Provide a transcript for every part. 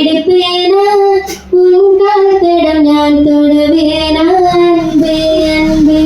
പിടിപ്പേന ഉൻകാൽത്തടം ഞാൻ തൊടുവേന അൻപേ അൻപേ.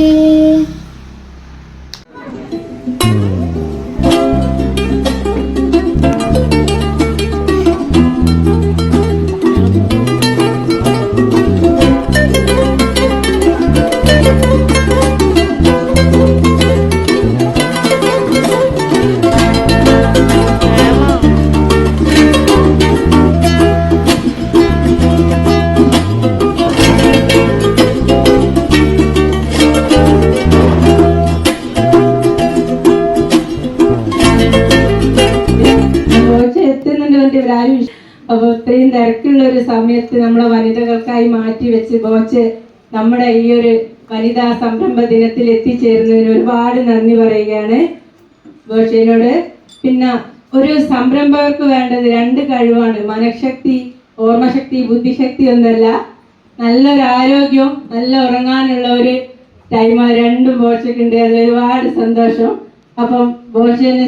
അപ്പോൾ ഇത്രയും തിരക്കുള്ള ഒരു സമയത്ത് നമ്മളെ വനിതകൾക്കായി മാറ്റി വെച്ച് ബോച്ച് നമ്മുടെ ഈ ഒരു വനിതാ സംരംഭ ദിനത്തിൽ എത്തിച്ചേരുന്നതിന് ഒരുപാട് നന്ദി പറയുകയാണ് ബോച്ചേനോട്. പിന്നെ ഒരു സംരംഭകർക്ക് വേണ്ടത് 2 കഴിവാണ്. മനഃശക്തി, ഓർമ്മശക്തി, ബുദ്ധിശക്തി ഒന്നല്ല, നല്ലൊരു ആരോഗ്യം, നല്ല ഉറങ്ങാനുള്ള ഒരു ടൈം, 2 ബോച്ചക്കുണ്ട്. അത് ഒരുപാട് സന്തോഷം. അപ്പം ബോച്ചേനെ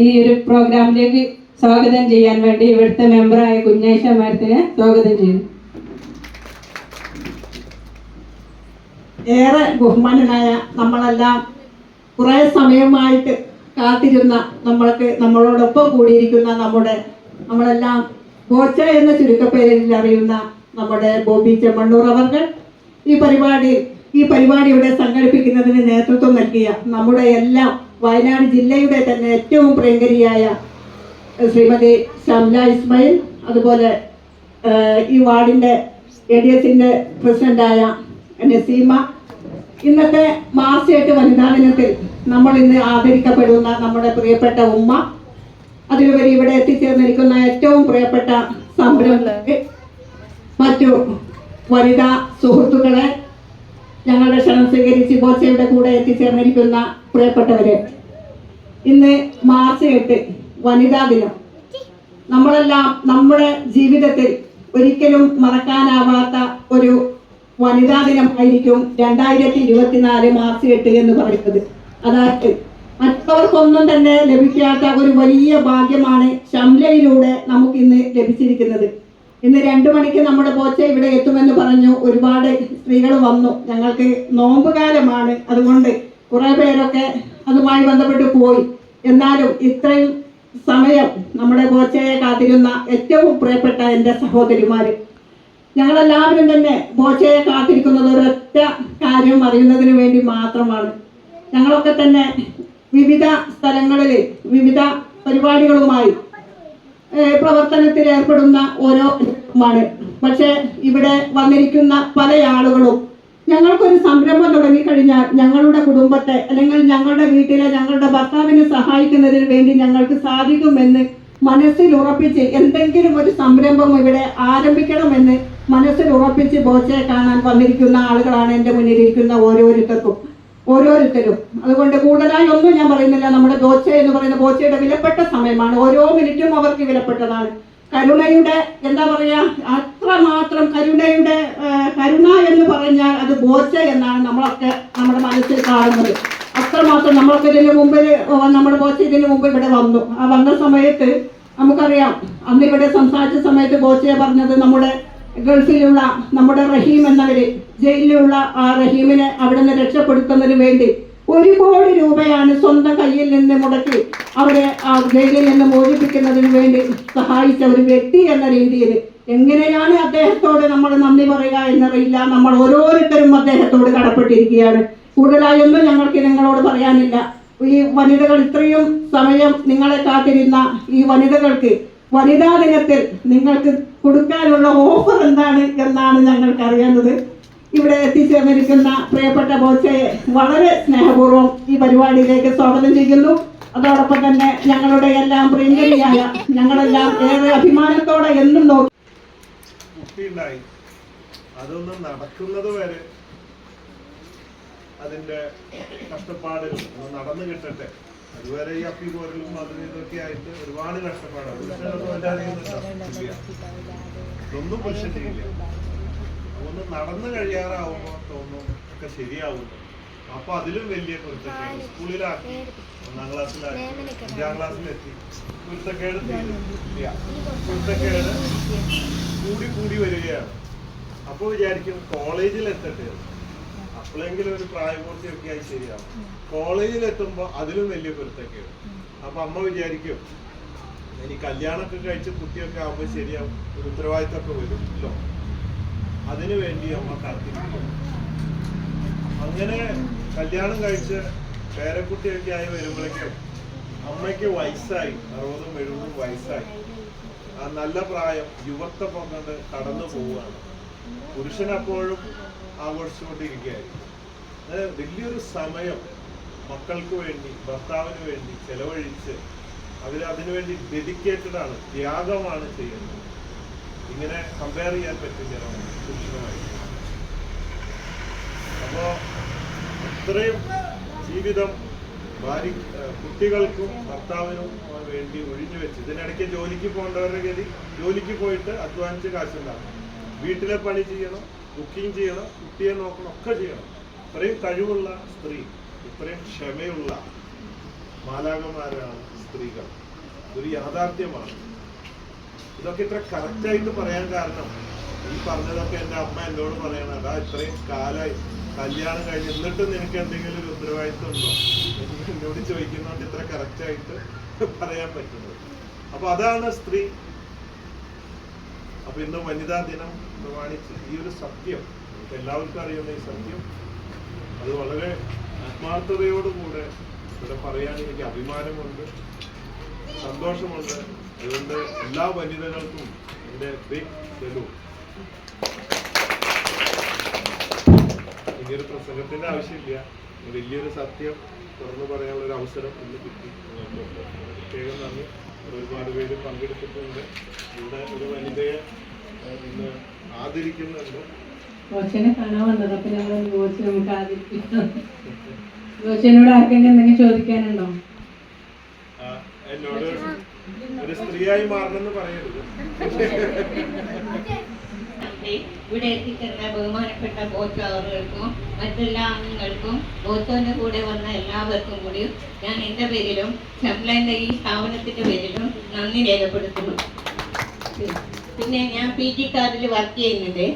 ഈ ഒരു പ്രോഗ്രാമിലേക്ക് സ്വാഗതം ചെയ്യാൻ വേണ്ടി ഇവിടുത്തെ മെമ്പറായ കുഞ്ഞേഷ മാഡത്തിനെ സ്വാഗതം ചെയ്യുന്നു. ഏറെ ബഹുമാനനായ നമ്മളെല്ലാം കുറേ സമയമായിട്ട് കാത്തിരുന്ന നമ്മളോടൊപ്പം കൂടിയിരിക്കുന്ന നമ്മളെല്ലാം ബോച്ച എന്ന ചുരുക്കപ്പേരിൽ അറിയുന്ന നമ്മുടെ ബോബി ചെമ്മണ്ണൂർ അവർ ഈ പരിപാടി ഇവിടെ സംഘടിപ്പിക്കുന്നതിന് നേതൃത്വം നൽകിയ നമ്മുടെ എല്ലാം വയനാട് ജില്ലയുടെ തന്നെ ഏറ്റവും പ്രിയങ്കരിയായ ശ്രീമതി ഷംല ഇസ്മായിൽ, അതുപോലെ ഈ വാർഡിൻ്റെ ADS-ന്റെ പ്രസിഡന്റായ നസീമ, ഇന്നത്തെ മാർച്ച് 8 വനിതാ ദിനത്തിൽ നമ്മൾ ഇന്ന് ആദരിക്കപ്പെടുന്ന നമ്മുടെ പ്രിയപ്പെട്ട ഉമ്മ, അതിലുപരി ഇവിടെ എത്തിച്ചേർന്നിരിക്കുന്ന ഏറ്റവും പ്രിയപ്പെട്ട സംരംഭകർ, മറ്റു വനിതാ സുഹൃത്തുക്കളെ, ഞങ്ങളുടെ ക്ഷണം സ്വീകരിച്ച് ബോച്ചയുടെ കൂടെ എത്തിച്ചേർന്നിരിക്കുന്ന പ്രിയപ്പെട്ടവരെ, ഇന്ന് മാർച്ച് 8 വനിതാ ദിനം നമ്മളെല്ലാം നമ്മുടെ ജീവിതത്തിൽ ഒരിക്കലും മറക്കാനാവാത്ത ഒരു വനിതാ ദിനമായിരിക്കും 2024 മാർച്ച് 8 എന്ന് പറയുന്നത്. അതായത് മറ്റവർക്കൊന്നും തന്നെ ലഭിക്കാത്ത ഒരു വലിയ ഭാഗ്യമാണ് ഷംലയിലൂടെ നമുക്കിന്ന് ലഭിച്ചിരിക്കുന്നത്. ഇന്ന് 2 മണിക്ക് നമ്മുടെ ബോച്ച ഇവിടെ എത്തുമെന്ന് പറഞ്ഞു. ഒരുപാട് സ്ത്രീകൾ വന്നു. ഞങ്ങൾക്ക് നോമ്പ് കാലമാണ്, അതുകൊണ്ട് കുറേ പേരൊക്കെ അതുമായി ബന്ധപ്പെട്ട് പോയി. എന്നാലും ഇത്രയും സമയം നമ്മുടെ ബോച്ചയെ കാത്തിരുന്ന ഏറ്റവും പ്രിയപ്പെട്ട എൻ്റെ സഹോദരിമാർ, ഞങ്ങളെല്ലാവരും തന്നെ ബോച്ചയെ കാത്തിരിക്കുന്നത് ഒരൊറ്റ കാര്യം അറിയുന്നതിന് വേണ്ടി മാത്രമാണ്. ഞങ്ങളൊക്കെ തന്നെ വിവിധ സ്ഥലങ്ങളിൽ വിവിധ പരിപാടികളുമായി പ്രവർത്തനത്തിൽ ഏർപ്പെടുന്ന ഓരോമാണ്. പക്ഷേ ഇവിടെ വന്നിരിക്കുന്ന പല ആളുകളും ഞങ്ങൾക്കൊരു സംരംഭം തുടങ്ങിക്കഴിഞ്ഞാൽ ഞങ്ങളുടെ കുടുംബത്തെ അല്ലെങ്കിൽ ഞങ്ങളുടെ വീട്ടിലെ ഞങ്ങളുടെ ഭർത്താവിനെ സഹായിക്കുന്നതിന് വേണ്ടി ഞങ്ങൾക്ക് സാധിക്കുമെന്ന് മനസ്സിൽ ഉറപ്പിച്ച് എന്തെങ്കിലും ഒരു സംരംഭം ഇവിടെ ആരംഭിക്കണമെന്ന് മനസ്സിൽ ഉറപ്പിച്ച് ബോച്ചയെ കാണാൻ വന്നിരിക്കുന്ന ആളുകളാണ് എൻ്റെ മുന്നിലിരിക്കുന്ന ഓരോരുത്തരും. അതുകൊണ്ട് കൂടുതലായി ഒന്നും ഞാൻ പറയുന്നില്ല. നമ്മുടെ ബോച്ച എന്ന് പറയുന്ന ബോച്ചയുടെ വിലപ്പെട്ട സമയമാണ്. ഓരോ മിനിറ്റും അവർക്ക് വിലപ്പെട്ടതാണ്. കരുണയുടെ എന്താ പറയാ, അത്രമാത്രം കരുണ എന്ന് പറഞ്ഞാൽ അത് ബോച്ച എന്നാണ് നമ്മളൊക്കെ നമ്മുടെ മനസ്സിൽ കാണുന്നത്. അത്രമാത്രം നമ്മളൊക്കെ നമ്മുടെ ബോച്ച ഇതിന് മുമ്പ് ഇവിടെ വന്നു. ആ വന്ന സമയത്ത് നമുക്കറിയാം, അന്ന് ഇവിടെ സംസാരിച്ച സമയത്ത് ബോച്ചയെ പറഞ്ഞത് നമ്മുടെ ഗൾഫിലുള്ള നമ്മുടെ റഹീം എന്നവര്, ജയിലിലുള്ള ആ റഹീമിനെ അവിടെ നിന്ന് രക്ഷപ്പെടുത്തുന്നതിന് വേണ്ടി 1 കോടി രൂപയാണ് സ്വന്തം കയ്യിൽ നിന്ന് മുടക്കി അവരെ ആ ജയിലിൽ നിന്ന് മോചിപ്പിക്കുന്നതിന് വേണ്ടി സഹായിച്ച ഒരു വ്യക്തി എന്ന രീതിയിൽ എങ്ങനെയാണ് അദ്ദേഹത്തോട് നമ്മൾ നന്ദി പറയുക എന്നറിയില്ല. നമ്മൾ ഓരോരുത്തരും അദ്ദേഹത്തോട് കടപ്പെട്ടിരിക്കുകയാണ്. കൂടുതലായൊന്നും ഞങ്ങൾക്ക് നിങ്ങളോട് പറയാനില്ല. ഈ വനിതകൾ ഇത്രയും സമയം നിങ്ങളെ കാത്തിരുന്ന ഈ വനിതകൾക്ക് വനിതാ ദിനത്തിൽ നിങ്ങൾക്ക് കൊടുക്കാനുള്ള ഓഫർ എന്താണ് എന്നാണ് ഞങ്ങൾക്ക് അറിയേണ്ടത്. ഇവിടെ എത്തിച്ചേർന്നിരിക്കുന്ന പ്രിയപ്പെട്ട ബോച്ചയെ വളരെ സ്നേഹപൂർവ്വം ഈ പരിപാടിയിലേക്ക് സ്വാഗതം ചെയ്യുന്നു. അതോടൊപ്പം തന്നെ ഞങ്ങളുടെ എല്ലാം പ്രിയങ്കരിയായ ഞങ്ങളെല്ലാം ഏറെ അഭിമാനത്തോടെ എന്നും നോക്കി അതൊന്നും നടക്കുന്നത് വരെ അതിന്റെ കഷ്ടപ്പാട് നടന്നു കിട്ടട്ടെ. അതുവരെ ഈ അപ്പി പോരലും അതും ഇതൊക്കെ ആയിട്ട് ഒരുപാട് കഷ്ടപ്പാടാണ്. ഇതൊന്നും പുരുഷൻ ചെയ്യില്ല. ഒന്ന് നടന്നു കഴിയാറാവുമ്പോ തോന്നും ഒക്കെ ശരിയാവുന്നു. അപ്പൊ അതിലും വലിയ കുരുത്തക്കേട് സ്കൂളിലാക്കി, 1-ാം ക്ലാസ്സിലാക്കി, 5-ാം ക്ലാസ്സിലെത്തി, കുരുത്തക്കേട് കുരുത്തക്കേട് കൂടി വരികയാണ്. അപ്പോൾ വിചാരിക്കും കോളേജിൽ എത്തട്ടെ, അപ്പോഴെങ്കിലും ഒരു പ്രായപൂർത്തിയൊക്കെ ആയി ശരിയാവും. കോളേജിൽ എത്തുമ്പോൾ അതിലും വലിയ പൊരുത്തക്കേട്. അപ്പൊ അമ്മ വിചാരിക്കും ഇനി കല്യാണമൊക്കെ കഴിച്ച് കുട്ടിയൊക്കെ ആകുമ്പോൾ ശരിയാവും, ഒരു ഉത്തരവാദിത്തമൊക്കെ വരുമല്ലോ, അതിനു വേണ്ടി അമ്മ കാത്തിരിക്കും. അങ്ങനെ കല്യാണം കഴിച്ച് പേരക്കുട്ടിയൊക്കെ ആയി വരുമ്പോഴേക്കും അമ്മയ്ക്ക് വയസ്സായി, 60-70 വയസ്സായി. ആ നല്ല പ്രായം യുവത്വം കൊണ്ട് കടന്നു പോവുകയാണ്. പുരുഷൻ അപ്പോഴും ആഘോഷിച്ചുകൊണ്ടിരിക്കുകയായിരുന്നു. വലിയൊരു സമയം മക്കൾക്ക് വേണ്ടി, ഭർത്താവിന് വേണ്ടി ചെലവഴിച്ച് അതിനുവേണ്ടി ഡെഡിക്കേറ്റഡ് ആണ്, ത്യാഗമാണ് ചെയ്യുന്നത്. ഇങ്ങനെ കമ്പയർ ചെയ്യാൻ പറ്റില്ല പുരുഷനുമായി. അപ്പോ ഇത്രയും ജീവിതം കുട്ടികൾക്കും ഭർത്താവിനും വേണ്ടി ഒഴിഞ്ഞു വെച്ച്, ഇതിനിടയ്ക്ക് ജോലിക്ക് പോകേണ്ടവരുടെ ഗതി ജോലിക്ക് പോയിട്ട് അധ്വാനിച്ച് കാശുണ്ടാക്കണം, വീട്ടിലെ പണി ചെയ്യണം, കുക്കിംഗ് ചെയ്യണം, കുട്ടിയെ നോക്കണം, ഒക്കെ ചെയ്യണം. ഇത്രയും കഴിവുള്ള സ്ത്രീ, ഇത്രയും ക്ഷമയുള്ള മാലാഖമാരാണ് സ്ത്രീകൾ. ഇതൊരു യാഥാർത്ഥ്യമാണ്. ഇതൊക്കെ ഇത്ര കറക്റ്റായിട്ട് പറയാൻ കാരണം ഈ പറഞ്ഞതൊക്കെ എൻ്റെ അമ്മ എന്നോട് പറയണം. അതാ ഇത്രയും കാലമായി കല്യാണം കഴിഞ്ഞ് എന്നിട്ടും നിനക്ക് എന്തെങ്കിലും ഒരു ഉത്തരവാദിത്വം ഉണ്ടോ എന്നോട് ചോദിക്കുന്നതുകൊണ്ട് ഇത്ര കറക്റ്റായിട്ട് പറയാൻ പറ്റുന്നത്. അപ്പൊ അതാണ് സ്ത്രീ. അപ്പൊ ഇന്ന് വനിതാ ദിനം പ്രമാണിച്ച് ഈ ഒരു സത്യം നമുക്ക് എല്ലാവർക്കും അറിയുന്ന ഈ സത്യം, അത് വളരെ ആത്മാർത്ഥതയോടുകൂടെ ഇവിടെ പറയാൻ എനിക്ക് അഭിമാനമുണ്ട്, സന്തോഷമുണ്ട്. അതുകൊണ്ട് എല്ലാ വനിതകൾക്കും എൻ്റെ ബിഗ് സല്യൂട്ട്. ഇനിയൊരു പ്രസംഗത്തിന്റെ ആവശ്യമില്ല, വലിയൊരു സത്യം തുറന്നു പറയാനുള്ള ഒരു അവസരം ഇന്ന് കിട്ടി. പ്രത്യേകം നന്ദി. ഒരുപാട് പേര് പങ്കെടുത്തിട്ടുണ്ട്. ഇവിടെ ഒരു വനിതയെ ഇന്ന് ആദരിക്കുന്നുണ്ട്. ഗോച്ചനെ കാണാൻ വന്നത്. അപ്പൊ ഞങ്ങൾ ഗോച്ച നമുക്ക് ആദരിക്കാം. ഗോച്ചനോട് ആർക്കെങ്കിലും എന്തെങ്കിലും ചോദിക്കാനുണ്ടോ? എന്നോട് ഒരു സ്ത്രീയായി മാറണമെന്ന് പറയരുത്. ഇവിടെ എത്തിച്ചേർന്ന ബഹുമാനപ്പെട്ട ബോച്ചോ അവർക്കും മറ്റെല്ലാ അംഗങ്ങൾക്കും ബോച്ചോന്റെ കൂടെ വന്ന എല്ലാവർക്കും കൂടി ഞാൻ എൻ്റെ പേരിലും ഷംലന്റെ ഈ സ്ഥാപനത്തിന്റെ പേരിലും നന്ദി രേഖപ്പെടുത്തുന്നു. പിന്നെ ഞാൻ PG കാർഡിൽ വർക്ക് ചെയ്യുന്നത്.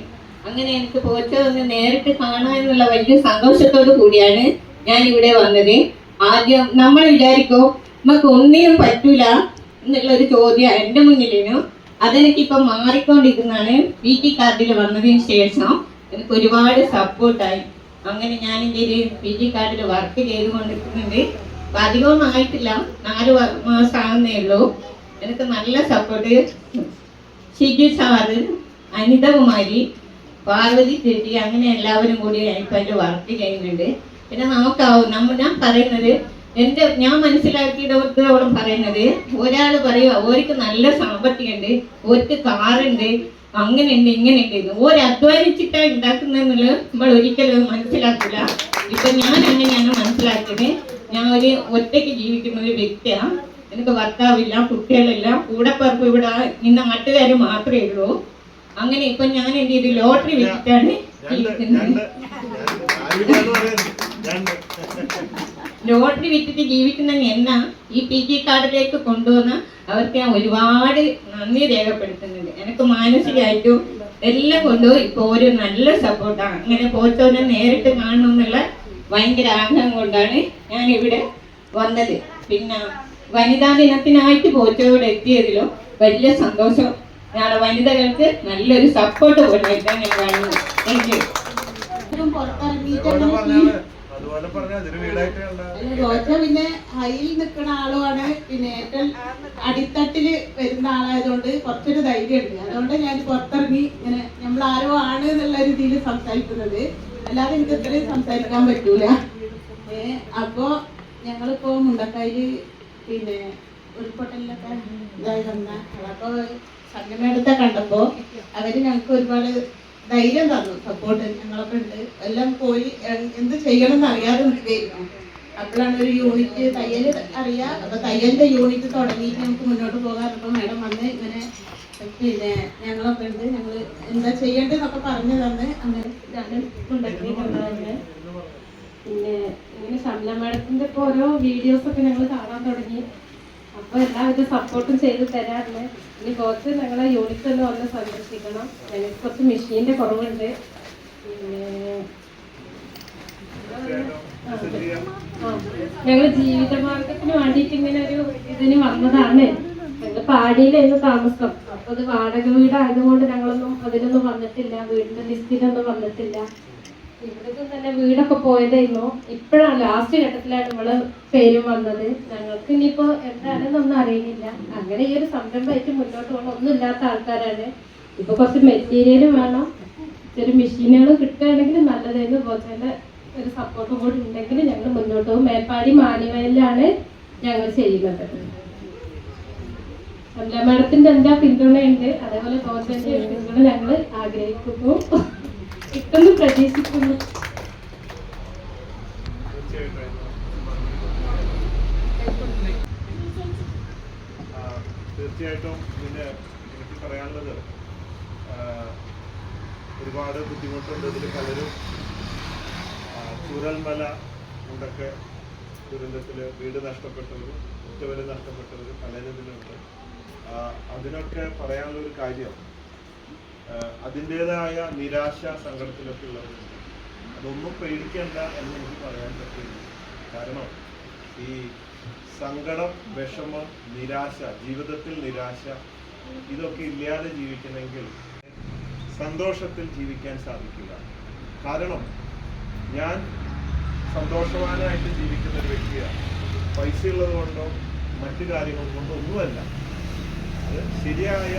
അങ്ങനെ എനിക്ക് ബോച്ചോ ഒന്ന് നേരിട്ട് കാണാനുള്ള വലിയ സന്തോഷത്തോടു കൂടിയാണ് ഞാൻ ഇവിടെ വന്നത്. ആദ്യം നമ്മൾ വിചാരിക്കും നമുക്ക് ഒന്നിനും പറ്റൂല എന്നുള്ളൊരു ചോദ്യം എൻ്റെ മുന്നിലും. അതെനിക്കിപ്പം മാറിക്കൊണ്ടിരിക്കുന്നതാണ്. PG കാർഡിൽ വന്നതിന് ശേഷം എനിക്ക് ഒരുപാട് സപ്പോർട്ടായി. അങ്ങനെ ഞാൻ എൻ്റെ ഒരു PG കാർഡിൽ വർക്ക് ചെയ്തുകൊണ്ടിരിക്കുന്നുണ്ട്. അപ്പം അധികമൊന്നും ആയിട്ടില്ല, 4 മാസം ആകുന്നേ ഉള്ളൂ. എനിക്ക് നല്ല സപ്പോർട്ട് ഷിജു സാറ്, അനിതകുമാരി, പാർവതി ചേച്ചി, അങ്ങനെ എല്ലാവരും കൂടി ഇപ്പം അതിൽ വർക്ക് ചെയ്യുന്നുണ്ട്. പിന്നെ നമുക്കാവും ഞാൻ പറയുന്നത് ഞാൻ മനസ്സിലാക്കിയിടത്തോളം പറയുന്നത്, ഒരാൾ പറയുക ഓർക്ക് നല്ല സാമ്പത്തികമുണ്ട്, ഓർക്ക് കാറുണ്ട്, അങ്ങനെയുണ്ട് ഇങ്ങനെയുണ്ട്, ഓര് അധ്വാനിച്ചിട്ടാ ഉണ്ടാക്കുന്നതെന്നുള്ളത് നമ്മൾ ഒരിക്കലും മനസ്സിലാക്കില്ല. ഇപ്പൊ ഞാൻ അങ്ങനെയാണ് മനസ്സിലാക്കിയത്. ഞാൻ ഒരു ഒറ്റയ്ക്ക് ജീവിക്കുന്ന ഒരു വ്യക്തിയാണ്. എനിക്ക് ഭർത്താവില്ല, കുട്ടികളില്ല, കൂടെപ്പറപ്പ് ഇവിടെ ഇന്ന് നാട്ടുകാർ മാത്രമേ ഉള്ളൂ. അങ്ങനെ ഇപ്പൊ ഞാൻ എൻ്റെ ഇത് ലോട്ടറി വിറ്റിട്ടാണ് ജീവിക്കുന്നത്. ലോട്ടറി വിറ്റിട്ട് ജീവിക്കുന്ന എന്നെ ഈ PG കാർഡിലേക്ക് കൊണ്ടുവന്ന അവർക്ക് ഞാൻ ഒരുപാട് നന്ദി രേഖപ്പെടുത്തുന്നുണ്ട്. എനിക്ക് മാനസികമായിട്ടും എല്ലാം കൊണ്ടും ഇപ്പോൾ ഒരു നല്ല സപ്പോർട്ടാണ്. അങ്ങനെ ബോച്ചോനെ നേരിട്ട് കാണണമെന്നുള്ള ഭയങ്കര ആഗ്രഹം കൊണ്ടാണ് ഞാൻ ഇവിടെ വന്നത്. പിന്നെ വനിതാ ദിനത്തിനായിട്ട് ബോച്ചോയോട് എത്തിയതിലും വലിയ സന്തോഷം. ഞങ്ങളുടെ വനിതകൾക്ക് നല്ലൊരു സപ്പോർട്ട് കൊണ്ടായിട്ടാണ് ഞാൻ കാണുന്നത്. Thank you. ഗോച്ച പിന്നെ ഹൈയിൽ നിൽക്കുന്ന ആളുമാണ്. പിന്നെ ഏറ്റവും അടിത്തട്ടില് വരുന്ന ആളായതുകൊണ്ട് കുറച്ചൊരു ധൈര്യമുണ്ട്. അതുകൊണ്ട് ഞാൻ പുറത്തിറങ്ങി ഇങ്ങനെ നമ്മളാരോ ആണ് എന്നുള്ള രീതിയിൽ സംസാരിക്കുന്നത്. അല്ലാതെ എനിക്ക് ഇത്രയും സംസാരിക്കാൻ പറ്റൂല. അപ്പോ ഞങ്ങളിപ്പോ മുണ്ടക്കായില് പിന്നെ ഉരുൾപൊട്ടലിലൊക്കെ ഇതായി വന്ന അപ്പൊ സംഘമേടത്തെ കണ്ടപ്പോ അവര് ഞങ്ങൾക്ക് ഒരുപാട് ധൈര്യം തന്നു, സപ്പോർട്ട്. ഞങ്ങളൊക്കെ ഉണ്ട്, എല്ലാം പോയി എന്ത് ചെയ്യണം എന്ന് അറിയാതെ നിൽക്കുകയായിരുന്നു. അപ്പോഴാണ് ഒരു യൂണിറ്റ് തയ്യൽ അറിയാം. അപ്പൊ തയ്യലിന്റെ യൂണിറ്റ് തുടങ്ങിയിട്ട് നമുക്ക് മുന്നോട്ട് പോകാൻ. അപ്പൊ മാഡം വന്ന് ഇങ്ങനെ പിന്നെ ഞങ്ങളൊക്കെ ഉണ്ട്, ഞങ്ങൾ എന്താ ചെയ്യേണ്ടതെന്നൊക്കെ പറഞ്ഞു തന്ന് അങ്ങനെ ഇതാണ് ഉണ്ടാക്കിയിട്ടുണ്ടായിരുന്നത്. പിന്നെ ഇങ്ങനെ ഷംല മാഡത്തിന്റെ ഇപ്പോൾ ഓരോ വീഡിയോസൊക്കെ ഞങ്ങൾ കാണാൻ തുടങ്ങി. അപ്പോൾ എല്ലാവിധ സപ്പോർട്ടും ചെയ്ത് തരാറുണ്ട്. ഇനി കുറച്ച് ഞങ്ങളെ യൂണിറ്റ് ഒന്ന് വന്ന് സന്ദർശിക്കണം. ഞങ്ങൾക്ക് കുറച്ച് മെഷീൻ്റെ കുറവുണ്ട്. പിന്നെ ഞങ്ങൾ ജീവിതമാർഗത്തിന് വേണ്ടിയിട്ട് ഇങ്ങനെ ഒരു ഇതിന് വന്നതാണ്. ഞങ്ങൾ പാടിയിലായിരുന്നു താമസം. അപ്പോൾ അത് വാടക വീടായതുകൊണ്ട് ഞങ്ങളൊന്നും അതിനൊന്നും വന്നിട്ടില്ല, വീടിൻ്റെ ലിസ്റ്റിലൊന്നും വന്നിട്ടില്ല. ഇവിടേക്ക് തന്നെ വീടൊക്കെ പോയതായിരുന്നു. ഇപ്പോഴാണ് ലാസ്റ്റ് ഘട്ടത്തിലാണ് നമ്മള് പേരും വന്നത്. ഞങ്ങൾക്ക് ഇനിയിപ്പോൾ എന്താണെന്നൊന്നും അറിയുന്നില്ല. അങ്ങനെ ഈ ഒരു സംരംഭമായിട്ട് മുന്നോട്ട് പോകണം. ഒന്നും ഇല്ലാത്ത ആൾക്കാരാണ്. ഇപ്പോൾ കുറച്ച് മെറ്റീരിയലും വേണം, ചെറിയ മെഷീനുകൾ കിട്ടുകയാണെങ്കിൽ നല്ലതായിരുന്നു. ബോച്ചേൻ്റെ ഒരു സപ്പോർട്ടും കൂടി ഉണ്ടെങ്കിൽ ഞങ്ങൾ മുന്നോട്ട് പോകും. മേപ്പാടി മാനിവയലിലാണ് ഞങ്ങൾ ചെയ്യുന്നത്. ശംല മാഡത്തിൻ്റെ എല്ലാ പിന്തുണയുണ്ട്. അതേപോലെ ബോച്ചേൻ്റെ പിന്തുണ ഞങ്ങൾ ആഗ്രഹിക്കുന്നു, കിട്ടുന്നു പ്രതീക്ഷിക്കുന്നു. തീർച്ചയായിട്ടും ഇതിന് എനിക്ക് പറയാനുള്ളത്, ഒരുപാട് ബുദ്ധിമുട്ടുണ്ട് ഇതിൽ. പലരും ചൂരൽമല കൊണ്ടൊക്കെ ദുരന്തത്തിൽ വീട് നഷ്ടപ്പെട്ടവരും ഉറ്റവര് നഷ്ടപ്പെട്ടവരും പലരും ഇതിലുണ്ട്. അതിനൊക്കെ പറയാനുള്ളൊരു കാര്യം, അതിൻ്റെതായ നിരാശ സങ്കടത്തിലൊക്കെ ഉള്ളവരുണ്ട്. അതൊന്നും പേടിക്കേണ്ട എന്ന് എനിക്ക് പറയാൻ പറ്റില്ല. കാരണം ഈ സങ്കടം, വിഷമം, നിരാശ, ജീവിതത്തിൽ നിരാശ, ഇതൊക്കെ ഇല്ലാതെ ജീവിക്കണമെങ്കിൽ സന്തോഷത്തിൽ ജീവിക്കാൻ സാധിക്കില്ല. കാരണം ഞാൻ സന്തോഷവാനായിട്ട് ജീവിക്കുന്ന ഒരു വ്യക്തിയാണ്. പൈസ ഉള്ളത് കൊണ്ടോ മറ്റു കാര്യങ്ങൾ കൊണ്ടോ ഒന്നുമല്ല. അത് ശരിയായ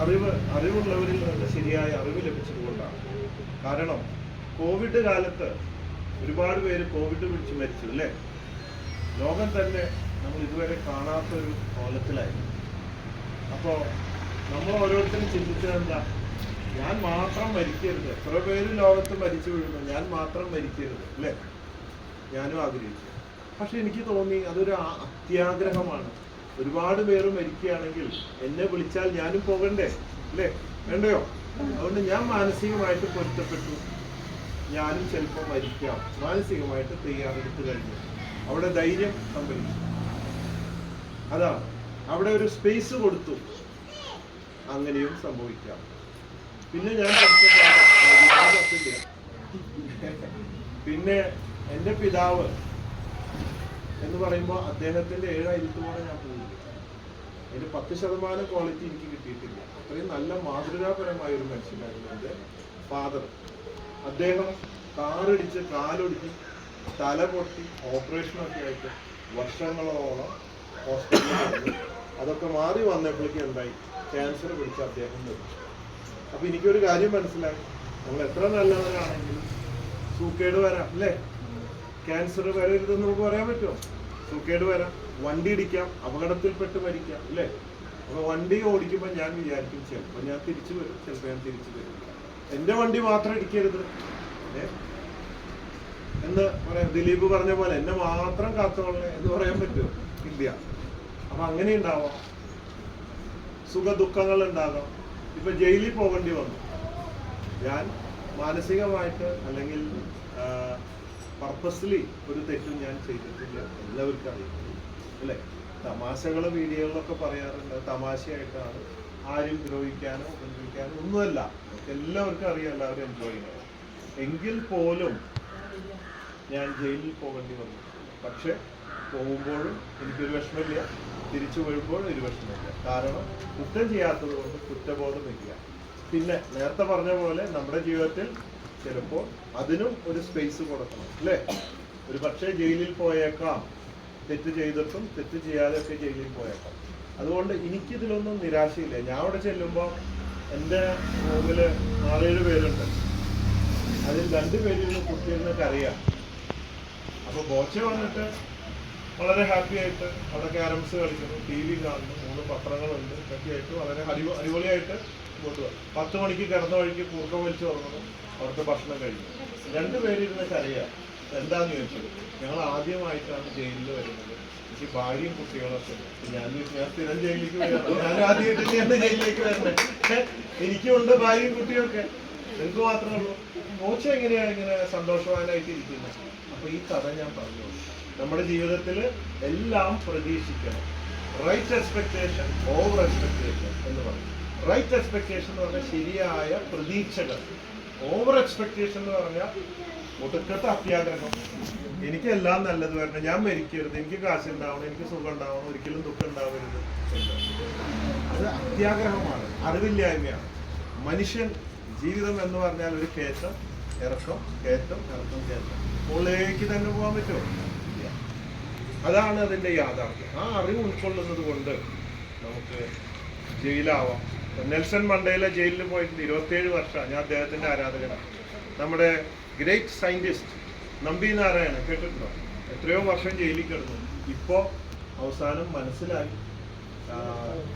അറിവുള്ളവരിൽ നിന്ന് ശരിയായ അറിവ് ലഭിച്ചതുകൊണ്ടാണ്. കാരണം കോവിഡ് കാലത്ത് ഒരുപാട് പേര് കോവിഡ് പിടിച്ച് മരിച്ചു അല്ലേ? ലോകം തന്നെ നമ്മൾ ഇതുവരെ കാണാത്തൊരു കോലത്തിലായിരുന്നു. അപ്പോൾ നമ്മൾ ഓരോരുത്തരും ചിന്തിച്ചത് എന്താ? ഞാൻ മാത്രം മരിക്കരുത്. എത്ര പേര് ലോകത്ത് മരിച്ചു വീഴുന്നു, ഞാൻ മാത്രം മരിക്കരുത് അല്ലേ? ഞാനും ആഗ്രഹിച്ചു. പക്ഷെ എനിക്ക് തോന്നി അതൊരു അത്യാഗ്രഹമാണ്. ഒരുപാട് പേര് മരിക്കുകയാണെങ്കിൽ എന്നെ വിളിച്ചാൽ ഞാനും പോകണ്ടേ അല്ലേ? വേണ്ടയോ? അതുകൊണ്ട് ഞാൻ മാനസികമായിട്ട് പൊരുത്തപ്പെട്ടു. ഞാനും ചിലപ്പോൾ മരിക്കാം, മാനസികമായിട്ട് തയ്യാറെടുത്ത് കഴിഞ്ഞു. അവിടെ ധൈര്യം സംഭരിച്ചു. അതാണ് അവിടെ ഒരു സ്പേസ് കൊടുത്തു. അങ്ങനെയും സംഭവിക്കാം. പിന്നെ ഞാൻ പിന്നെ എൻ്റെ പിതാവ് എന്ന് പറയുമ്പോൾ അദ്ദേഹത്തിൻ്റെ 7 അയലത്തോടെ ഞാൻ പോയി. അതിന് 10% ക്വാളിറ്റി എനിക്ക് കിട്ടിയിട്ടില്ല. അത്രയും നല്ല മാതൃകാപരമായ ഒരു മനുഷ്യനായിരുന്നു എൻ്റെ ഫാദർ. അദ്ദേഹം കാറിടിച്ച് കാലൊടിച്ച് തല പൊട്ടി ഓപ്പറേഷനൊക്കെ ആയിട്ട് വർഷങ്ങളോളം ഹോസ്പിറ്റലിൽ. അതൊക്കെ മാറി വന്നപ്പോഴേക്കും എന്തായി? ക്യാൻസർ പിടിച്ച് അദ്ദേഹം മരിച്ചു. അപ്പൊ എനിക്കൊരു കാര്യം മനസ്സിലായി, നമ്മൾ എത്ര നല്ലവരാണെങ്കിലും സൂക്കേട് വരാം അല്ലേ? ക്യാൻസർ വരരുതെന്ന് നമുക്ക് പറയാൻ പറ്റുമോ? സൂക്കേട് വരാം, വണ്ടി ഇടിക്കാം, അപകടത്തിൽപ്പെട്ട് മരിക്കാം അല്ലേ? അപ്പൊ വണ്ടി ഓടിക്കുമ്പോൾ ഞാൻ വിചാരിക്കും ചിലപ്പോൾ ഞാൻ തിരിച്ചു വരും, ചിലപ്പോൾ ഞാൻ തിരിച്ചു വരില്ല. എൻ്റെ വണ്ടി മാത്രം ഇടിക്കരുത് എന്ന് പറയാം. ദിലീപ് പറഞ്ഞ പോലെ എന്നെ മാത്രം കാത്തോളെ എന്ന് പറയാൻ പറ്റുമോ? ഇല്ല. അപ്പൊ അങ്ങനെ ഉണ്ടാവാം, സുഖ ദുഃഖങ്ങൾ ഉണ്ടാകാം. ഇപ്പൊ ജയിലിൽ പോകേണ്ടി വന്നു. ഞാൻ മാനസികമായിട്ട് അല്ലെങ്കിൽ പർപ്പസ്ലി ഒരു തെറ്റും ഞാൻ ചെയ്തിട്ടില്ല. എല്ലാവർക്കും അറിയാം അല്ലേ? തമാശകള് വീഡിയോകളിലൊക്കെ പറയാറുണ്ട്, തമാശയായിട്ടാണ്. ആരും ദ്രോഹിക്കാനോ ഉപദ്രവിക്കാനോ ഒന്നുമല്ല. എല്ലാവർക്കും അറിയാം, എല്ലാവരും എൻജോയ് ചെയ്യണം. എങ്കിൽ പോലും ഞാൻ ജയിലിൽ പോകേണ്ടി വന്നു. പക്ഷെ പോകുമ്പോഴും എനിക്കൊരു വിഷമമില്ല, തിരിച്ചു വരുമ്പോഴും ഒരു വിഷമമില്ല. കാരണം കുറ്റം ചെയ്യാത്തത് കൊണ്ട് കുറ്റബോധമില്ല. പിന്നെ നേരത്തെ പറഞ്ഞ പോലെ നമ്മുടെ ജീവിതത്തിൽ ചിലപ്പോൾ അതിനും ഒരു സ്പേസ് കൊടുക്കണം അല്ലേ? ഒരു പക്ഷേ ജയിലിൽ പോയേക്കാം, തെറ്റ് ചെയ്തിട്ടും തെറ്റ് ചെയ്യാതെയൊക്കെ ജയിലിൽ പോയേക്കാം. അതുകൊണ്ട് എനിക്കിതിലൊന്നും നിരാശയില്ല. ഞാൻ അവിടെ ചെല്ലുമ്പോൾ എൻ്റെ റൂമിൽ 6-7 പേരുണ്ട്. അതിൽ 2 പേരിരുന്ന് കുട്ടിയിരുന്ന് കരയാം. അപ്പോൾ ബോച്ച വന്നിട്ട് വളരെ ഹാപ്പി ആയിട്ട് അവിടെ ക്യാരംസ് കളിക്കുന്നു, TV കാണുന്നു, 3 പത്രങ്ങളുണ്ട്, ഇതൊക്കെ ആയിട്ട് വളരെ അടിപൊളിയായിട്ട് മുമ്പോട്ട് പോകും. 10 മണിക്ക് കിടന്ന വഴിക്ക് കൂർക്കം വലിച്ച് ഉറങ്ങുന്നു, അവിടുത്തെ ഭക്ഷണം കഴിക്കും. 2 പേരിരുന്ന് കരയാ. എന്താന്ന് ചോദിച്ചത്, ഞങ്ങൾ ആദ്യമായിട്ടാണ് ജയിലിൽ വരുന്നത്, എനിക്ക് ഭാര്യയും കുട്ടികളൊക്കെ. ഞാൻ സ്ഥിരം ജയിലിലേക്ക് വരാം, ഞാൻ ആദ്യമായിട്ട് ജയിലിലേക്ക് വരണേ. എനിക്കുണ്ട് ഭാര്യയും കുട്ടിയൊക്കെ, എനിക്ക് മാത്രമേ ഉള്ളൂ. മോച്ച എങ്ങനെയാ ഇങ്ങനെ സന്തോഷവാനായിട്ട് ഇരിക്കുന്നത്? അപ്പൊ ഈ കഥ ഞാൻ പറഞ്ഞു, നമ്മുടെ ജീവിതത്തിൽ എല്ലാം പ്രതീക്ഷിക്കണം. റൈറ്റ് എക്സ്പെക്ടേഷൻ, ഓവർ എക്സ്പെക്ടേഷൻ എന്ന് പറയും. റൈറ്റ് എക്സ്പെക്ടേഷൻ എന്ന് പറഞ്ഞാൽ ശരിയായ പ്രതീക്ഷകൾ. ഓവർ എക്സ്പെക്ടേഷൻ എന്ന് പറഞ്ഞാൽ ഒടുക്കത്തെ അത്യാഗ്രഹം. എനിക്കെല്ലാം നല്ലത് വരണം, ഞാൻ മരിക്കരുത്, എനിക്ക് കാശുണ്ടാവണം, എനിക്ക് സുഖം ഉണ്ടാവണം, ഒരിക്കലും ദുഃഖം ഉണ്ടാവരുത്. അത് അത്യാഗ്രഹമാണ്, അറിവില്ലായ്മയാണ്. മനുഷ്യൻ ജീവിതം എന്ന് പറഞ്ഞാൽ ഒരു കയറ്റം ഇറക്കം, കയറ്റം ഇറക്കം, കയറ്റം. മുകളിലേക്ക് തന്നെ പോകാൻ പറ്റുമോ? അതാണ് അതിൻ്റെ യാഥാർത്ഥ്യം. ആ അറിവ് ഉൾക്കൊള്ളുന്നത് കൊണ്ട് നമുക്ക് ജയിലാവാം. നെൽസൺ മണ്ടേല ജയിലിൽ പോയിട്ടുണ്ട് 27 വർഷം. ഞാൻ അദ്ദേഹത്തിൻ്റെ ആരാധകനാണ്. നമ്മുടെ ഗ്രേറ്റ് സയൻറ്റിസ്റ്റ് നമ്പി നാരായണൻ കേട്ടിട്ടുണ്ടോ? എത്രയോ വർഷം ജയിലിൽ കിടന്നു. ഇപ്പോൾ അവസാനം മനസ്സിലായി,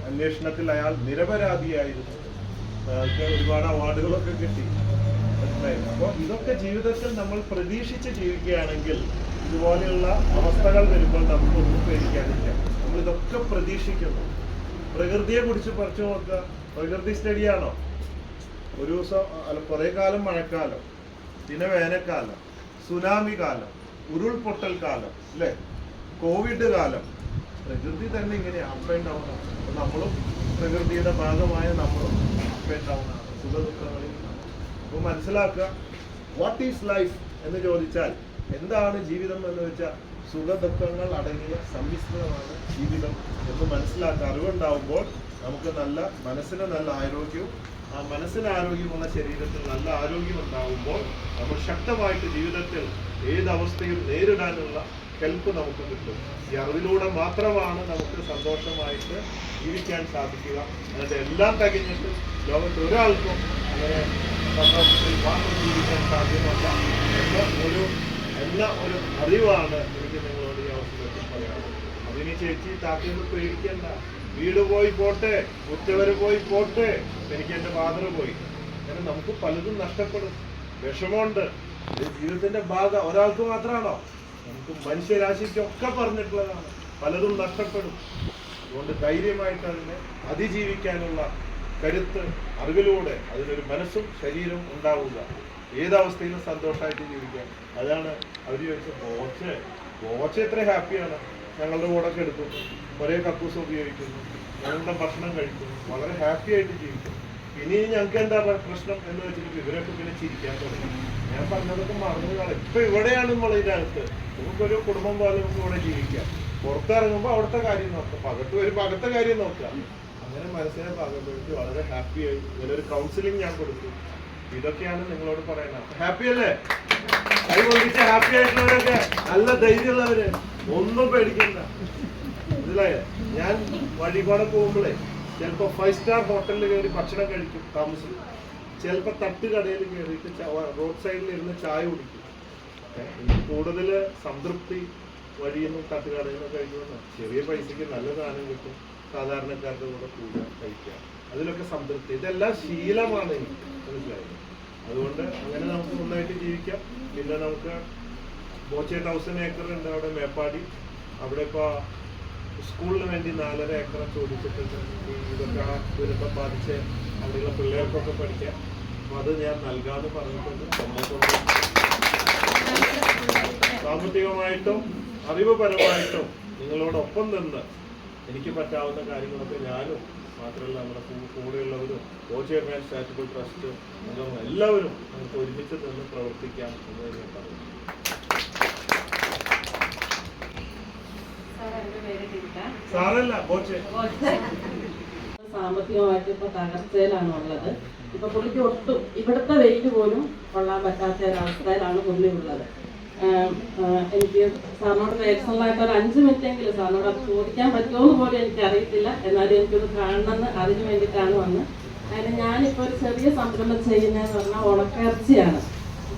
അന്വേഷണത്തിൽ അയാൾ നിരപരാധിയായിരുന്നു. അയാൾക്ക് ഒരുപാട് അവാർഡുകളൊക്കെ കിട്ടി. മനസ്സിലായില്ല? അപ്പോൾ ഇതൊക്കെ ജീവിതത്തിൽ നമ്മൾ പ്രതീക്ഷിച്ച് ജീവിക്കുകയാണെങ്കിൽ ഇതുപോലെയുള്ള അവസ്ഥകൾ വരുമ്പോൾ നമുക്കൊന്നും പേടിക്കാനില്ല. നമ്മളിതൊക്കെ പ്രതീക്ഷിക്കുന്നു. പ്രകൃതിയെ കുറിച്ച് പറിച്ചു നോക്കുക. പ്രകൃതി സ്റ്റഡിയാണോ? ഒരു ദിവസം അല്ല, കുറേ കാലം മഴക്കാലം, പിന്നെ വേനൽക്കാലം, സുനാമി കാലം, ഉരുൾപൊട്ടൽ കാലം, അല്ലേ, കോവിഡ് കാലം. പ്രകൃതി തന്നെ ഇങ്ങനെ അപ്പ് ആൻഡ് ഡൗൺ ആണ്. അപ്പോൾ നമ്മളും പ്രകൃതിയുടെ ഭാഗമായ നമ്മളും അപ്പ് ആൻഡ് ഡൗൺ ആണ്, സുഖദുഃഖങ്ങളിൽ. അപ്പോൾ മനസ്സിലാക്കുക, വാട്ട് ഈസ് ലൈഫ് എന്ന് ചോദിച്ചാൽ എന്താണ് ജീവിതം എന്ന് വെച്ചാൽ സുഖദുഃഖങ്ങൾ അടങ്ങിയ സമ്മിശ്രമാണ് ജീവിതം എന്ന് മനസ്സിലാക്കുക. അറിവുണ്ടാവുമ്പോൾ നമുക്ക് നല്ല മനസ്സിന് നല്ല ആരോഗ്യവും, ആ മനസ്സിന് ആരോഗ്യമുള്ള ശരീരത്തിൽ നല്ല ആരോഗ്യം ഉണ്ടാകുമ്പോൾ നമ്മൾ ശക്തമായിട്ട് ജീവിതത്തിൽ ഏതവസ്ഥയും നേരിടാനുള്ള ഹെൽപ്പ് നമുക്ക് കിട്ടും. ഈ അറിവിലൂടെ മാത്രമാണ് നമുക്ക് സന്തോഷമായിട്ട് ജീവിക്കാൻ സാധിക്കുക. എന്നിട്ട് എല്ലാം തികഞ്ഞിട്ട് ലോകത്ത് ഒരാൾക്കും അങ്ങനെ സന്തോഷത്തിൽ മാത്രം ജീവിക്കാൻ സാധ്യമല്ല എന്ന ഒരു അറിവാണ് എനിക്ക് നിങ്ങളോട് ഈ അവസരത്തിൽ പറയാനുള്ളത്. അതിന് ചേച്ചി താത്തയൊന്നും പേടിക്കണ്ട. വീട് പോയി പോട്ടെ, ഉറ്റവര് പോയി പോട്ടെ, എനിക്ക് എൻ്റെ ഫാദർ പോയി. അങ്ങനെ നമുക്ക് പലതും നഷ്ടപ്പെടും, വിഷമമുണ്ട്. ഇത് ജീവിതത്തിന്റെ ഭാഗം. ഒരാൾക്ക് മാത്രമാണോ? നമുക്ക് മനുഷ്യരാശിക്കൊക്കെ പറഞ്ഞിട്ടുള്ളതാണ്. പലതും നഷ്ടപ്പെടും. അതുകൊണ്ട് ധൈര്യമായിട്ട് അതിനെ അതിജീവിക്കാനുള്ള കരുത്ത് അറിവിലൂടെ അതിനൊരു മനസ്സും ശരീരവും ഉണ്ടാവുക. ഏതവസ്ഥയിലും സന്തോഷമായിട്ട് ജീവിക്കാൻ. അതാണ് അവർ ചോദിച്ചത്. ബോച്ച എത്ര ഹാപ്പിയാണ്. ഞങ്ങളുടെ കൂടെ എടുക്കുന്നു, ഒരേ കക്കൂസ് ഉപയോഗിക്കുന്നു, ഞങ്ങളുടെ ഭക്ഷണം കഴിക്കുന്നു, വളരെ ഹാപ്പി ആയിട്ട് ജീവിക്കുന്നു. ഇനി ഞങ്ങൾക്ക് എന്താ പ്രശ്നം എന്ന് വെച്ചിട്ട് ഇവരൊക്കെ പിന്നെ ചിരിക്കാൻ തുടങ്ങി. ഞാൻ പറഞ്ഞതൊക്കെ മറന്നു കാണും. ഇപ്പൊ ഇവിടെയാണ് നമ്മൾ ഇതിനകത്ത്. നമുക്കൊരു കുടുംബം പോലെ നമുക്ക് ഇവിടെ ജീവിക്കാം. പുറത്തിറങ്ങുമ്പോൾ അവിടുത്തെ കാര്യം നോക്കാം, പകത്ത് വരുമ്പോൾ അകത്തെ കാര്യം നോക്കാം. അങ്ങനെ മനസ്സിനെ പാകപ്പെടുത്തി വളരെ ഹാപ്പിയായി. ഇതിലൊരു കൗൺസിലിംഗ് ഞാൻ കൊടുത്തു. ഇതൊക്കെയാണ് നിങ്ങളോട് പറയുന്നത്. ഹാപ്പി അല്ലേ? കൈ കൊണ്ടിട്ട് ഹാപ്പി ആയിട്ടുള്ളവരൊക്കെ, നല്ല ധൈര്യമുള്ളവര്, ഒന്നും പേടിക്കണ്ട. മനസ്സിലായോ? ഞാൻ വഴിപാടെ പോകുമ്പോഴേ ചിലപ്പോൾ 5 സ്റ്റാർ ഹോട്ടലിൽ കയറി ഭക്ഷണം കഴിക്കും, താമസിക്കും. ചിലപ്പോൾ തട്ടുകടയിൽ കയറിയിട്ട് റോഡ് സൈഡിൽ ഇരുന്ന് ചായ കുടിക്കും. കൂടുതൽ സംതൃപ്തി വഴിയൊന്നും തട്ടുകടയിൽ നിന്ന് കഴിക്കുമെന്ന്. ചെറിയ പൈസക്ക് നല്ല സാധനം കിട്ടും, സാധാരണക്കാരുടെ കൂടെ കൂടാൻ കഴിക്കാം. അതിലൊക്കെ സംതൃപ്തി. ഇതെല്ലാം ശീലമാണ് എനിക്ക്. മനസ്സിലായത്? അതുകൊണ്ട് അങ്ങനെ നമുക്ക് നന്നായിട്ട് ജീവിക്കാം. പിന്നെ നമുക്ക് ബോച്ച 1000 ഏക്കർ ഉണ്ട് അവിടെ മേപ്പാടി. അവിടെ ഇപ്പോൾ സ്കൂളിന് വേണ്ടി 4.5 ഏക്കർ ചോദിച്ചിട്ടുണ്ട്. ഇതൊക്കെ ആ ദുരന്തം ബാധിച്ച് അവിടെയുള്ള പിള്ളേർക്കൊക്കെ പഠിക്കാം. അപ്പോൾ അത് ഞാൻ നൽകാമെന്ന് പറഞ്ഞിട്ടുണ്ട്. സാമ്പത്തികമായിട്ടും അറിവുപരമായിട്ടും നിങ്ങളോടൊപ്പം നിന്ന് എനിക്ക് പറ്റാവുന്ന കാര്യങ്ങളൊക്കെ ഞാനും മാത്രമല്ല നമ്മുടെ കൂടെയുള്ളവരും ബോച്ച ചാരിറ്റബിൾ ട്രസ്റ്റ് അംഗങ്ങളും എല്ലാവരും നമുക്ക് ഒരുമിച്ച് നിന്ന് പ്രവർത്തിക്കാം എന്ന് ഞാൻ പറഞ്ഞു. സാറല്ല ബോച്ച. സാമ്പത്തികമായിട്ട് ഇപ്പൊ തകർച്ചയിലാണ് ഉള്ളത്. ഇപ്പൊ പുള്ളിക്ക് ഒട്ടും ഇവിടുത്തെ വെയിറ്റ് പോലും കൊള്ളാൻ പറ്റാത്ത ഒരവസ്ഥയിലാണ് പുള്ളി ഉള്ളത്. എനിക്ക് സാറിനോട് പേഴ്സണലായിട്ട് ഒരു 5 മിനിറ്റെങ്കിലും സാറിനോട് അത് ചോദിക്കാൻ പറ്റുമോ പോലും എനിക്കറിയത്തില്ല. എന്നാലും എനിക്കൊന്ന് കാണണമെന്ന് അതിന് വേണ്ടിയിട്ടാണ് വന്നത്. അതിന് ഞാനിപ്പോൾ ഒരു ചെറിയ സംരംഭം ചെയ്യുന്നതെന്ന് പറഞ്ഞാൽ ഉണക്കിറച്ചിയാണ്.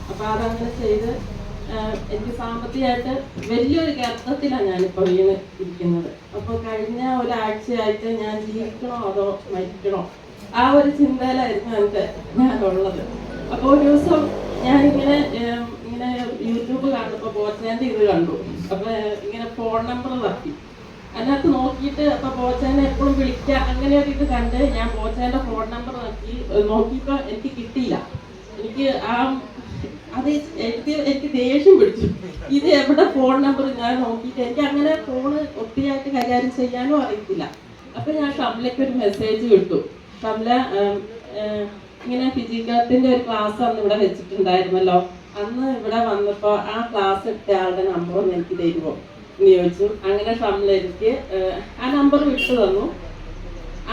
അപ്പോൾ അതങ്ങനെ ചെയ്ത് എനിക്ക് സാമ്പത്തികമായിട്ട് വലിയൊരു ഗർത്തത്തിലാണ് ഞാനിപ്പോൾ വീണ് ഇരിക്കുന്നത്. അപ്പോൾ കഴിഞ്ഞ ഒരാഴ്ചയായിട്ട് ഞാൻ ജീവിക്കണോ അതോ മരിക്കണോ ആ ഒരു ചിന്തയിലായിരുന്നു ഞാനുള്ളത്. അപ്പോൾ ഒരു ദിവസം ഞാനിങ്ങനെ യൂട്യൂബ് കണ്ടപ്പോൾ ബോച്ചേൻ്റെ ഇത് കണ്ടു. അപ്പോൾ ഇങ്ങനെ ഫോൺ നമ്പർ തപ്പി അതിനകത്ത് നോക്കിയിട്ട് അപ്പോൾ ബോച്ചേനെ എപ്പോഴും വിളിക്കുക അങ്ങനെ ഒരു ഇത് കണ്ട് ഞാൻ ബോച്ചേൻ്റെ ഫോൺ നമ്പർ നോക്കിയപ്പോൾ എനിക്ക് കിട്ടിയില്ല. എനിക്ക് ആ അത് എനിക്ക് ദേഷ്യം പിടിച്ചു. ഇത് എവിടെ ഫോൺ നമ്പർ ഞാൻ നോക്കിയിട്ട് എനിക്ക് അങ്ങനെ ഫോണ് ഒത്തിരിയായിട്ട് കൈകാര്യം ചെയ്യാനും അറിയത്തില്ല. അപ്പൊ ഞാൻ ഷംലയ്ക്ക് ഒരു മെസ്സേജ് വിട്ടു. ഷംല ഇങ്ങനെ ഫിസിക്കാത്തിന്റെ ഒരു ക്ലാസ് അന്ന് ഇവിടെ വെച്ചിട്ടുണ്ടായിരുന്നല്ലോ, അന്ന് ഇവിടെ വന്നപ്പോൾ ആ ക്ലാസ് എടുത്ത ആളുടെ നമ്പർ ഒന്ന് എനിക്ക് തരുമോ എന്ന് ചോദിച്ചു. അങ്ങനെ ഷംല എനിക്ക് ആ നമ്പർ വിട്ടു തന്നു.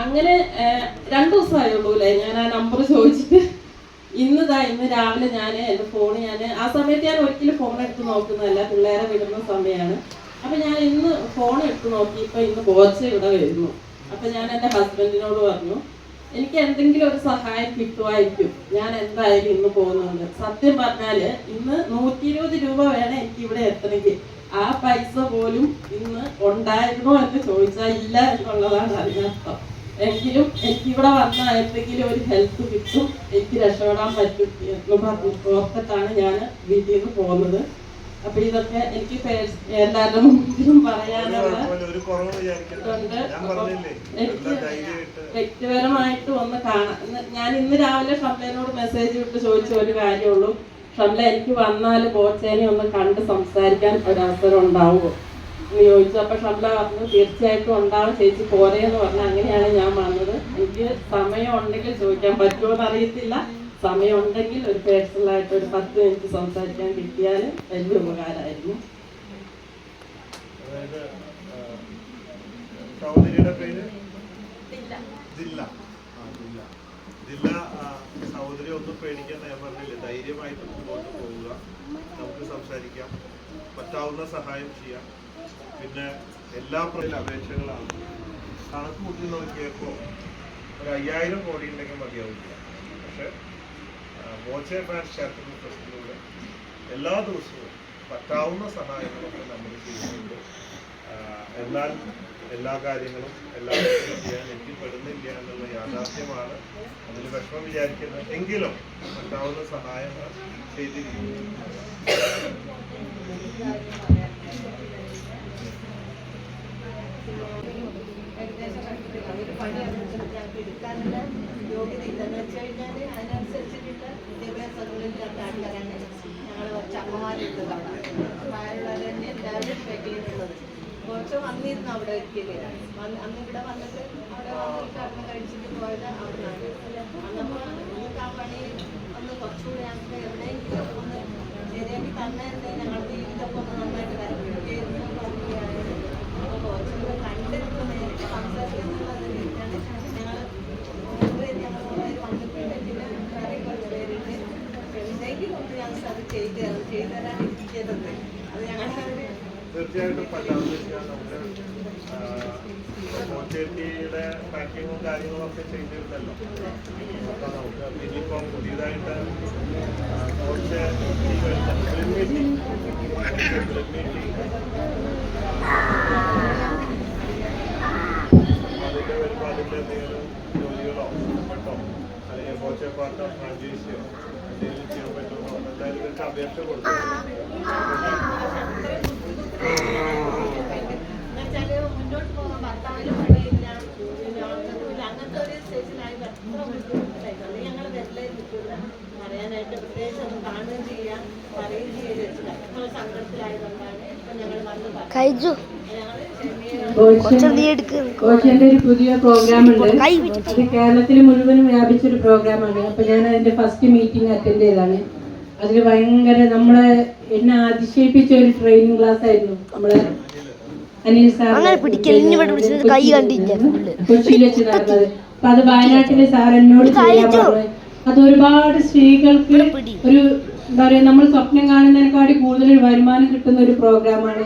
അങ്ങനെ 2 ദിവസമായുള്ളൂ അല്ലേ ഞാൻ ആ നമ്പർ ചോദിച്ചിട്ട്. ഇന്ന് രാവിലെ ഞാൻ എൻ്റെ ഫോൺ ആ സമയത്ത് ഞാൻ ഒരിക്കലും ഫോൺ എടുത്ത് നോക്കുന്നതല്ല, പിള്ളേരെ വിടുന്ന സമയമാണ്. അപ്പം ഞാൻ ഇന്ന് ഫോൺ എടുത്ത് നോക്കിയപ്പോൾ ഇന്ന് ബോച്ച ഇവിടെ വരുന്നു. അപ്പം ഞാൻ എൻ്റെ ഹസ്ബൻഡിനോട് പറഞ്ഞു, എനിക്ക് എന്തെങ്കിലും ഒരു സഹായം കിട്ടുമായിരിക്കും, ഞാൻ എന്തായാലും ഇന്ന് പോകുന്നുണ്ട്. സത്യം പറഞ്ഞാൽ ഇന്ന് 120 രൂപ വേണം എനിക്ക് ഇവിടെ എത്തണമെങ്കിൽ. ആ പൈസ പോലും ഇന്ന് ഉണ്ടായിരുന്നോ എന്ന് ചോദിച്ചാൽ ഇല്ല എന്നുള്ളതാണ് അതിനർത്ഥം. എങ്കിലും എനിക്കിവിടെ വന്നാൽ എന്തെങ്കിലും ഒരു ഹെൽപ്പ് കിട്ടും, എനിക്ക് രക്ഷപ്പെടാൻ പറ്റും എന്ന് ഓർത്തിട്ടാണ് ഞാൻ വീട്ടിൽ നിന്ന് പോകുന്നത്. അപ്പൊ ഇതൊക്കെ എനിക്ക് എല്ലാവരുടെ മുമ്പിലും പറയാനുള്ള എനിക്ക് വ്യക്തിപരമായിട്ട് ഒന്ന് കാണാം. ഞാൻ ഇന്ന് രാവിലെ ഷംലയോട് മെസ്സേജ് വിട്ട് ചോദിച്ച ഒരു കാര്യമുള്ളൂ, ഷംല എനിക്ക് വന്നാൽ ബോച്ചേനെ ഒന്ന് കണ്ട് സംസാരിക്കാൻ ഒരവസരം ഉണ്ടാവുമോ എന്ന് ചോദിച്ചു. അപ്പൊ ഷംല പറഞ്ഞു തീർച്ചയായിട്ടും ഉണ്ടാവും ചേച്ചി, പോരെന്ന് പറഞ്ഞു. അങ്ങനെയാണ് ഞാൻ വന്നത്. എനിക്ക് സമയം ഉണ്ടെങ്കിൽ ചോദിക്കാൻ പറ്റുമോ എന്നറിയത്തില്ല, സമയം ഉണ്ടെങ്കിൽ ഒരു പേഴ്സണലായിട്ട് ഒരു 10 മിനിറ്റ് സംസാരിക്കാൻ കിട്ടിയാൽ വലിയ ഉപകാരമായിരുന്നു. സഹോദരി ഒന്നും പേടിക്കാൻ ഞാൻ പറഞ്ഞില്ലേ, ധൈര്യമായിട്ട് മുമ്പോട്ട് പോവുക, നമുക്ക് സംസാരിക്കാം, പറ്റാവുന്ന സഹായം ചെയ്യാം. പിന്നെ എല്ലാ അപേക്ഷകളാണ് കണക്ക് കൂട്ടി നോക്കിയപ്പോൾ ഒരു 5000 കോടി ഉണ്ടെങ്കിൽ മതിയാവില്ല. പക്ഷെ ബോച്ചെ ഫാൻസ് ചാരിറ്റബിൾ ട്രസ്റ്റിലൂടെ എല്ലാ ദിവസവും പറ്റാവുന്ന സഹായങ്ങളൊക്കെ നമ്മൾ ചെയ്യുന്നുണ്ട്. എന്നാൽ എല്ലാ കാര്യങ്ങളും എല്ലാവർക്കും ചെയ്യാൻ എത്തിപ്പെടുന്നില്ല എന്നുള്ള യാഥാർത്ഥ്യമാണ്. അതിൽ വിഷമം വിചാരിക്കുന്നത് എങ്കിലും പറ്റാവുന്ന സഹായങ്ങൾ ചെയ്തിരിക്കുന്നു. എടുക്കാനുള്ള യോഗ്യത ഇല്ലെന്ന് വെച്ച് കഴിഞ്ഞാൽ അതിനനുസരിച്ചിട്ട് വിദ്യാഭ്യാസങ്ങളില്ലാത്ത ആൾക്കാരാണ് ഞങ്ങൾ കുറച്ച് അമ്മമാരുള്ളത്. പ്രായമുള്ളവർ തന്നെ എല്ലാവരും വെക്കിലുള്ളത്. കുറച്ച് വന്നിരുന്നു അവിടെ ഒരിക്കലും. അന്ന് ഇവിടെ വന്നിട്ട് അവിടെ കടന്ന് കഴിച്ചിട്ട് പോയത് അവിടുന്നാണ്. അന്നപ്പോൾ നമുക്ക് ആ പണി ഒന്ന് കുറച്ചുകൂടി ഞങ്ങൾക്ക് എവിടെയെങ്കിലും ഒന്ന് ശരിയാക്കി തന്നായിരുന്നേ ഞങ്ങളുടെ ജീവിതമൊക്കെ ഒന്ന് നന്നായിട്ട് വരപ്പെടുകയായിരുന്നു ഭംഗിയായത്. അപ്പോൾ കുറച്ചുകൂടെ കണ്ടിട്ട് നേരിട്ട് സംസാരിക്കുന്നുള്ളത് ഞങ്ങൾ വന്നിട്ടുണ്ടെങ്കിൽ വേറെ കുറച്ച് പേരുണ്ട്. എന്തെങ്കിലും ഒന്ന് ഞങ്ങൾക്ക് അത് ചെയ്തു തരാൻ ഇരിക്കുന്നത് അത് ഞങ്ങളുടെ തീർച്ചയായിട്ടും പറ്റാവുന്ന നമുക്ക് കോച്ചേറ്റിയുടെ പാക്കിങ്ങും കാര്യങ്ങളൊക്കെ ചെയ്തിരുന്നല്ലോ. അപ്പം നമുക്ക് ഇനിയിപ്പം പുതിയതായിട്ട് കുറച്ച് അതിൻ്റെ വരുമ്പോൾ അതിൻ്റെ എന്തെങ്കിലും ജോലികളോ പെട്ടോ അല്ലെങ്കിൽ കോച്ചെ പാർട്ടോ ഫ്രാഞ്ചൈസിയോ എന്തെങ്കിലും ചെയ്യാൻ പറ്റുമോ എന്തായാലും ഇതൊക്കെ അപേക്ഷ കൊടുത്തു. മുന്നോട്ട് പോകാൻ ഭർത്താവിനും പണിയില്ല, പിന്നെ അങ്ങനത്തെ ഒരു സ്റ്റേജിലായി എത്ര ബുദ്ധിമുട്ടായിരുന്നു. അത് ഞങ്ങൾ വെറുതെ നിൽക്കില്ല പറയാനായിട്ട് പ്രത്യേകിച്ച് ഒന്ന് കാണുകയും ചെയ്യാം പറയുകയും ചെയ്തിട്ടില്ല. എത്ര സങ്കടത്തിലായതുകൊണ്ടാണ് ഇപ്പം ഞങ്ങൾ വന്ന് കോച്ചന്റെ ഒരു പുതിയ പ്രോഗ്രാം ഉണ്ട്. അത് കേരളത്തിൽ മുഴുവനും വ്യാപിച്ചൊരു പ്രോഗ്രാമാണ്. അപ്പൊ ഞാൻ അതിന്റെ ഫസ്റ്റ് മീറ്റിംഗ് അറ്റൻഡ് ചെയ്താണ്. അതിൽ ഭയങ്കര എന്നെ അതിശയിപ്പിച്ച ഒരു ട്രെയിനിങ് ക്ലാസ് ആയിരുന്നു. നമ്മളെ അനിൽ സാർ കൊച്ചിയിൽ വെച്ച് നടന്നത്. അപ്പൊ അത് വയനാട്ടിലെ സാർ എന്നോട് ചെയ്യാൻ പറഞ്ഞു. അത് ഒരുപാട് സ്ത്രീകൾക്ക് ഒരു എന്താ പറയാ, നമ്മൾ സ്വപ്നം കാണുന്നതിനെക്കാട്ടി കൂടുതൽ വരുമാനം കിട്ടുന്ന ഒരു പ്രോഗ്രാമാണ്.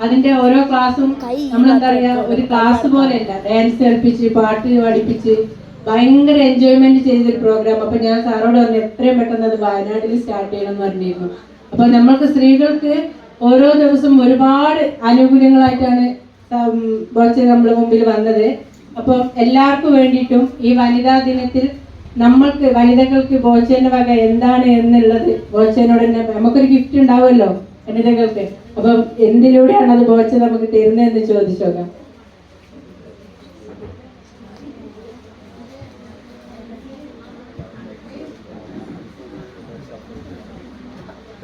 അതിന്റെ ഓരോ ക്ലാസ്സും നമ്മളെന്താ പറയാ, ഒരു ക്ലാസ് പോലെയല്ല, ഡാൻസ് കളിപ്പിച്ച് പാട്ട് പഠിപ്പിച്ച് ഭയങ്കര എൻജോയ്മെന്റ് ചെയ്തൊരു പ്രോഗ്രാം. അപ്പൊ ഞാൻ സാറോട് പറഞ്ഞു എത്രയും പെട്ടെന്ന് അത് വയനാട്ടിൽ സ്റ്റാർട്ട് ചെയ്യണം എന്ന് പറഞ്ഞിരുന്നു. അപ്പൊ നമ്മൾക്ക് സ്ത്രീകൾക്ക് ഓരോ ദിവസം ഒരുപാട് ആനുകൂല്യങ്ങളായിട്ടാണ് ബോച്ച നമ്മുടെ മുമ്പിൽ വന്നത്. അപ്പം എല്ലാവർക്കും വേണ്ടിയിട്ടും ഈ വനിതാ ദിനത്തിൽ നമ്മൾക്ക് വനിതകൾക്ക് ബോച്ചേന്റെ വക എന്താണ് എന്നുള്ളത് ബോച്ചേനോട് തന്നെ നമുക്കൊരു ഗിഫ്റ്റ് ഉണ്ടാവുമല്ലോ വനിതകൾക്ക്. അപ്പം എന്തിലൂടെയാണ് അത് ബോച്ച നമുക്ക് തരുന്നതെന്ന് ചോദിച്ചു നോക്കാം.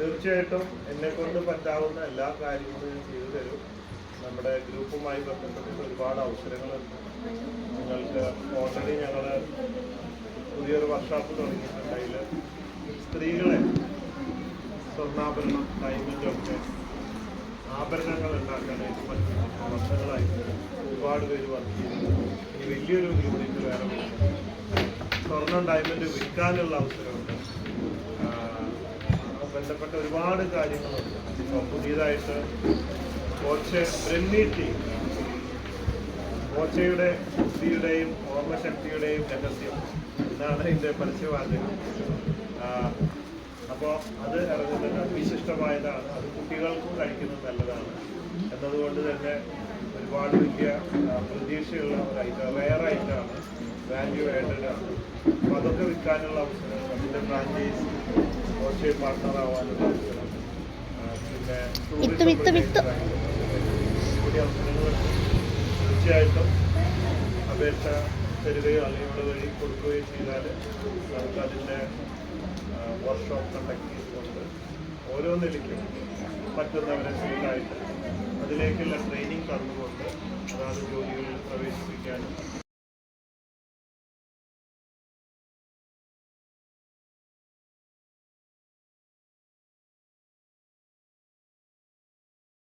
തീർച്ചയായിട്ടും എന്നെക്കൊണ്ട് പറ്റാവുന്ന എല്ലാ കാര്യങ്ങളും ഞാൻ ചെയ്തു തരും. നമ്മുടെ ഗ്രൂപ്പുമായി ബന്ധപ്പെട്ടിട്ട് ഒരുപാട് അവസരങ്ങളുണ്ട്. നിങ്ങൾക്ക് ഓൾറെഡി ഞങ്ങൾ പുതിയൊരു വർക്ക്ഷോപ്പ് തുടങ്ങിയിട്ടുണ്ട്. അതിൽ സ്ത്രീകളെ സ്വർണ്ണാഭരണം, ഡയമണ്ടൊക്കെ ആഭരണങ്ങൾ ഉണ്ടാക്കാനായിട്ട് പറ്റും. വർഷങ്ങളായിട്ട് ഒരുപാട് പേര് വർക്ക് ചെയ്യുന്നു. ഇനി വലിയൊരു യൂണിറ്റ് വേറെ സ്വർണ്ണം, ഡയമണ്ട് വിൽക്കാനുള്ള അവസരമുണ്ട്. ബന്ധപ്പെട്ട ഒരുപാട് കാര്യങ്ങളുണ്ട്. ഇപ്പോൾ പുതിയതായിട്ട് ബ്രഹ്മി ബോച്ചയുടെ ബുദ്ധിയുടെയും ഓർമ്മശക്തിയുടെയും രഹസ്യം എന്നാണ് ഇതിൻ്റെ പരസ്യവാചകം. അപ്പോൾ അത് ഇറങ്ങുന്നത് വിശിഷ്ടമായതാണ്. അത് കുട്ടികൾക്കും കഴിക്കുന്നത് നല്ലതാണ് എന്നതുകൊണ്ട് തന്നെ ഒരുപാട് വലിയ പ്രതീക്ഷയുള്ള ഒരു ഐറ്റം, റെയർ ഐറ്റമാണ്, വാല്യൂ ആഡഡ് ആണ്. അപ്പോൾ അതൊക്കെ വിൽക്കാനുള്ള അവസരം, അതിൻ്റെ ഫ്രാഞ്ചൈസി ബോച്ചയെ പാർട്ട്ണർ ആവാനുള്ള അവസരം, പിന്നെ ടൂറിസം കൂടി അവസരങ്ങളുണ്ട്. തീർച്ചയായിട്ടും അപേക്ഷ തരികയോ അല്ലെങ്കിൽ വഴി കൊടുക്കുകയോ ചെയ്താൽ നമുക്കതിൻ്റെ വർക്ക്ഷോപ്പ് കണ്ടക്ട് ചെയ്തുകൊണ്ട് ഓരോ നിലയ്ക്കും പറ്റുന്നവരെ സ്കൂളായിട്ട് അതിലേക്കുള്ള ട്രെയിനിങ് തന്നുകൊണ്ട് അതാത് ജോലികളിൽ പ്രവേശിപ്പിക്കാനും